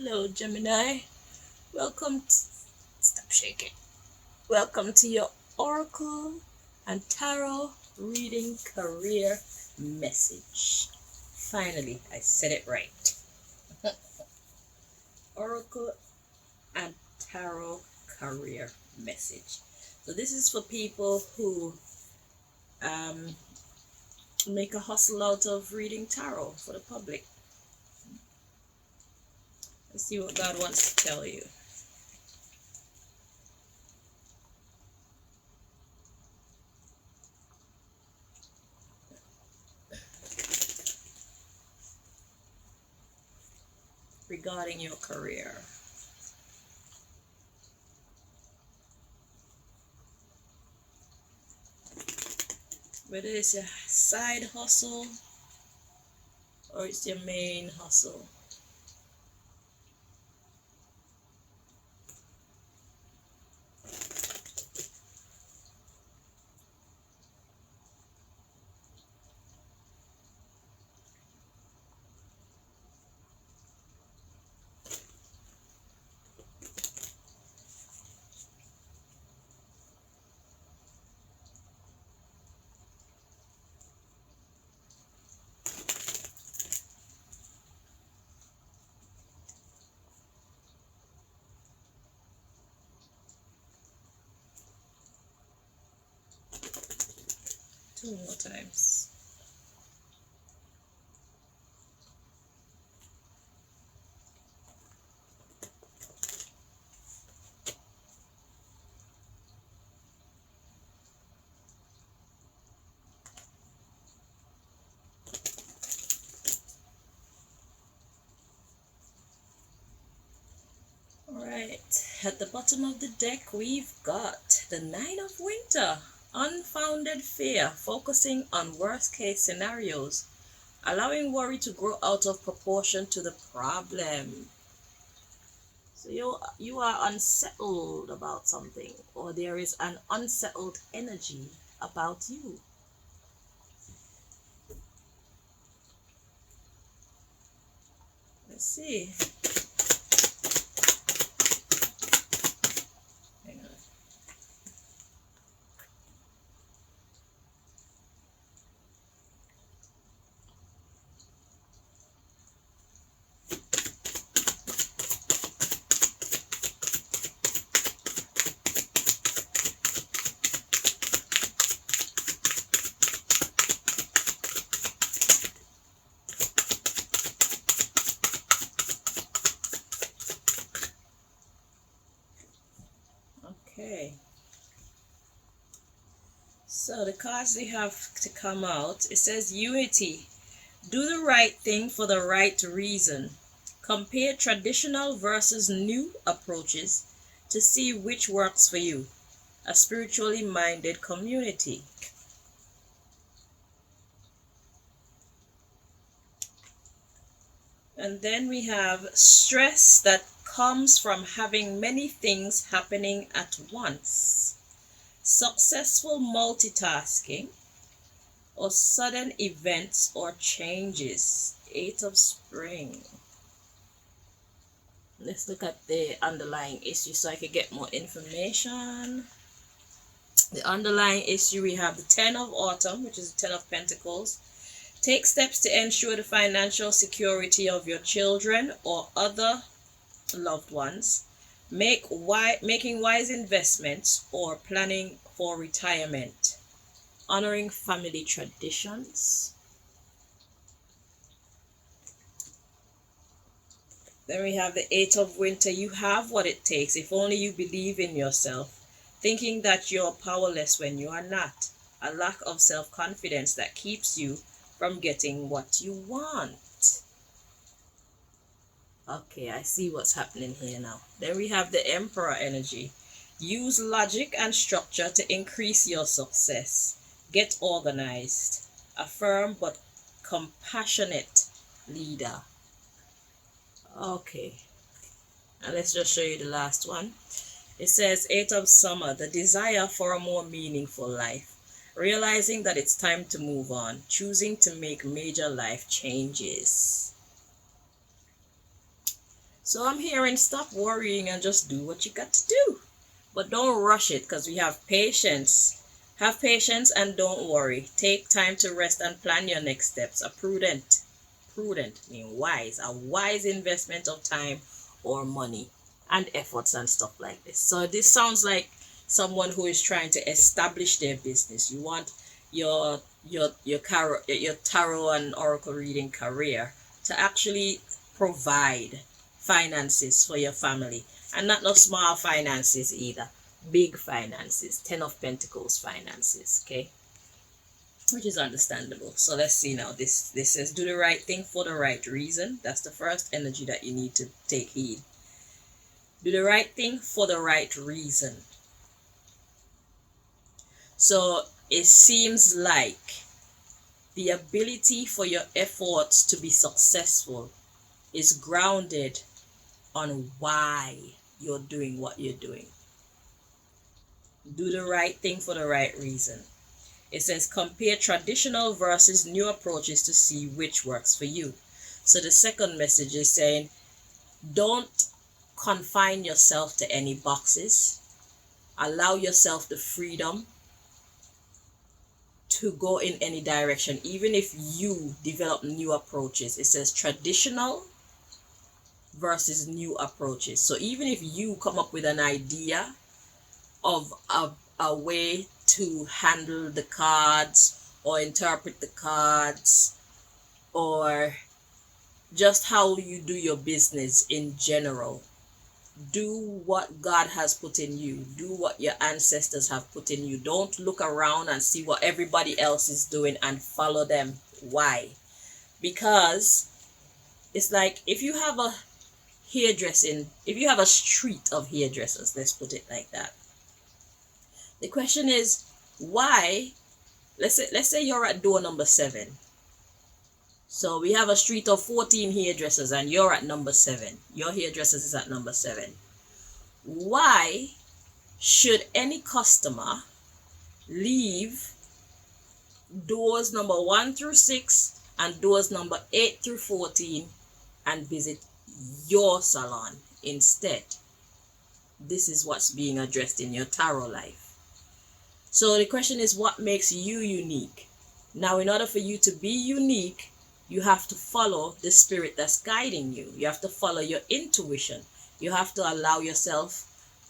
Hello, Gemini. Welcome. Stop shaking. Welcome to your Oracle and Tarot reading career message. Finally, I said it right. Oracle and Tarot career message. So this is for people who um, make a hustle out of reading tarot for the public. Let's see what God wants to tell you. Regarding your career. Whether it's a side hustle or it's your main hustle. Two more times. Alright, at the bottom of the deck we've got the Nine of Winter. Unfounded fear, focusing on worst case scenarios, allowing worry to grow out of proportion to the problem. So you are unsettled about something, or there is an unsettled energy about you. Let's see. Hang on. Okay. So the cards they have to come out, it says unity. Do the right thing for the right reason. Compare traditional versus new approaches to see which works for you. A spiritually minded community. And then we have stress that comes from having many things happening at once. Successful multitasking or sudden events or changes. Eight of Spring. Let's look at the underlying issue so I can get more information. The underlying issue, we have the Ten of Autumn, which is the Ten of Pentacles. Take steps to ensure the financial security of your children or other loved ones. Making wise investments or planning for retirement. Honoring family traditions. Then we have the Eight of Winter. You have what it takes if only you believe in yourself. Thinking that you're powerless when you are not. A lack of self-confidence that keeps you from getting what you want. Okay, I see what's happening here now. Then we have the Emperor energy. Use logic and structure to increase your success. Get organized. A firm but compassionate leader. Okay, and let's just show you the last one. It says Eight of Summer, the desire for a more meaningful life. Realizing that it's time to move on. Choosing to make major life changes. So I'm hearing stop worrying and just do what you got to do. But don't rush it, because we have patience. Have patience and don't worry. Take time to rest and plan your next steps. Prudent mean wise, a wise investment of time or money and efforts and stuff like this. So this sounds like someone who is trying to establish their business. You want your tarot and oracle reading career to actually provide finances for your family, and not no small finances either, big finances, 10 of Pentacles finances, okay, which is understandable. So let's see now. This says do the right thing for the right reason. That's the first energy that you need to take heed. Do the right thing for the right reason. So it seems like the ability for your efforts to be successful is grounded on why you're doing what you're doing. Do the right thing for the right reason. It says compare traditional versus new approaches to see which works for you. So the second message is saying don't confine yourself to any boxes. Allow yourself the freedom to go in any direction, even if you develop new approaches. It says traditional versus new approaches. So even if you come up with an idea of a way to handle the cards or interpret the cards, or just how you do your business in general, do what God has put in you. Do what your ancestors have put in you. Don't look around and see what everybody else is doing and follow them. Why? Because it's like if you have a street of hairdressers, let's put it like that. The question is, why? Let's say you're at door number 7. So we have a street of 14 hairdressers and you're at number 7. Your hairdressers is at number 7. Why should any customer leave doors number 1 through 6 and doors number 8 through 14 and visit your salon instead? This is what's being addressed in your tarot life. So the question is, what makes you unique? Now, in order for you to be unique, you have to follow the spirit that's guiding you. You have to follow your intuition. You have to allow yourself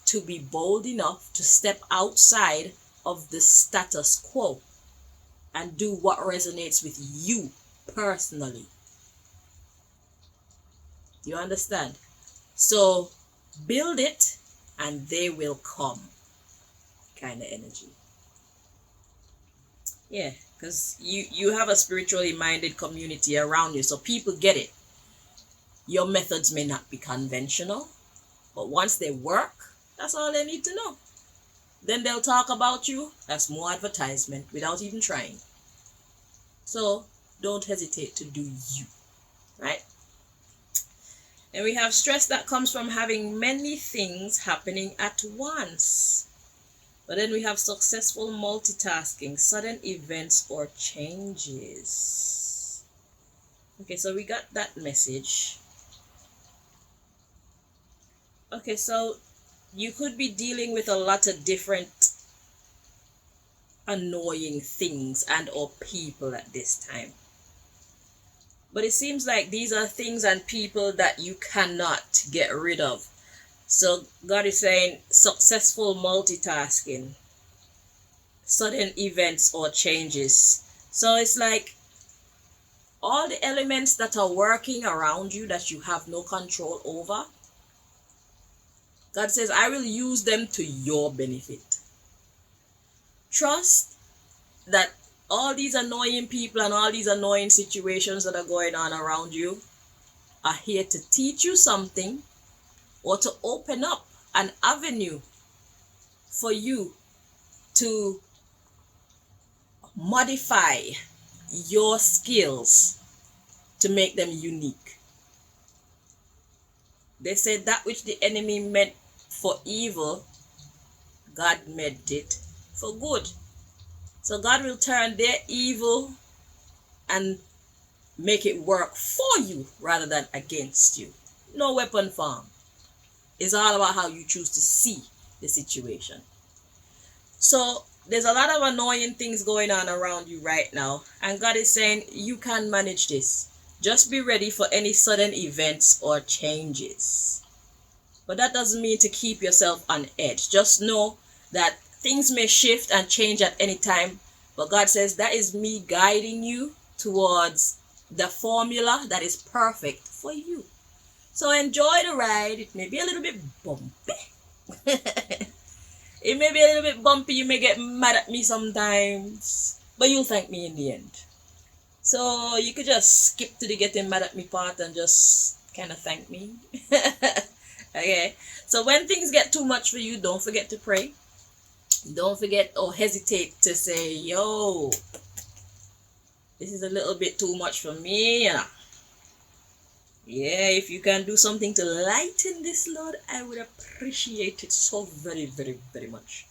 to be bold enough to step outside of the status quo and do what resonates with you personally. You understand? So build it and they will come kind of energy. Yeah, because you have a spiritually minded community around you, so people get it. Your methods may not be conventional, but once they work, that's all they need to know. Then they'll talk about you. That's more advertisement without even trying. So don't hesitate to do you, right? And we have stress that comes from having many things happening at once. But then we have successful multitasking, sudden events or changes. Okay, so we got that message. Okay, so you could be dealing with a lot of different annoying things and or people at this time. But it seems like these are things and people that you cannot get rid of. So God is saying successful multitasking, sudden events or changes. So it's like all the elements that are working around you that you have no control over, God says, I will use them to your benefit. Trust that all these annoying people and all these annoying situations that are going on around you are here to teach you something, or to open up an avenue for you to modify your skills to make them unique. They said that which the enemy meant for evil, God meant it for good. So God will turn their evil and make it work for you rather than against you. no weapon form. It's all about how you choose to see the situation. So there's a lot of annoying things going on around you right now, and God is saying you can manage this. Just be ready for any sudden events or changes. But that doesn't mean to keep yourself on edge. Just know that things may shift and change at any time, but God says that is me guiding you towards the formula that is perfect for you. So enjoy the ride. It may be a little bit bumpy. It may be a little bit bumpy. You may get mad at me sometimes, but you'll thank me in the end. So you could just skip to the getting mad at me part and just kind of thank me. Okay. So when things get too much for you, don't forget to pray. Don't forget or hesitate to say, yo, this is a little bit too much for me. Yeah, if you can do something to lighten this load, I would appreciate it so very, very, very much.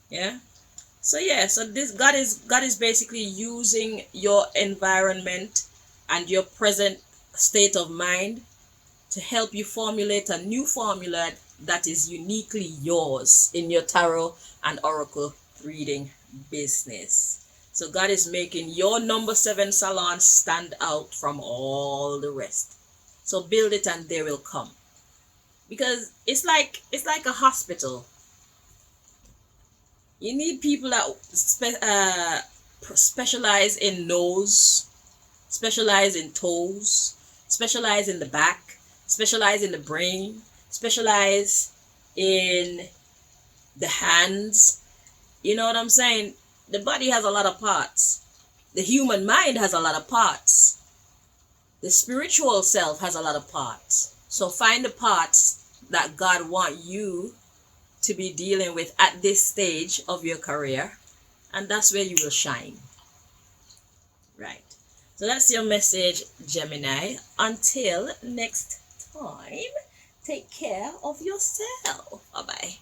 Yeah. So this God is basically using your environment and your present state of mind to help you formulate a new formula that is uniquely yours in your tarot and oracle reading business. So God is making your number 7 salon stand out from all the rest. So build it and they will come. Because it's like a hospital. You need people that specialize in nose, specialize in toes, specialize in the back, specialize in the brain, specialize in the hands. You know what I'm saying? The body has a lot of parts. The human mind has a lot of parts. The spiritual self has a lot of parts. So find the parts that God wants you to be dealing with at this stage of your career, and that's where you will shine. Right. So that's your message, Gemini. Until next time, take care of yourself. Bye-bye.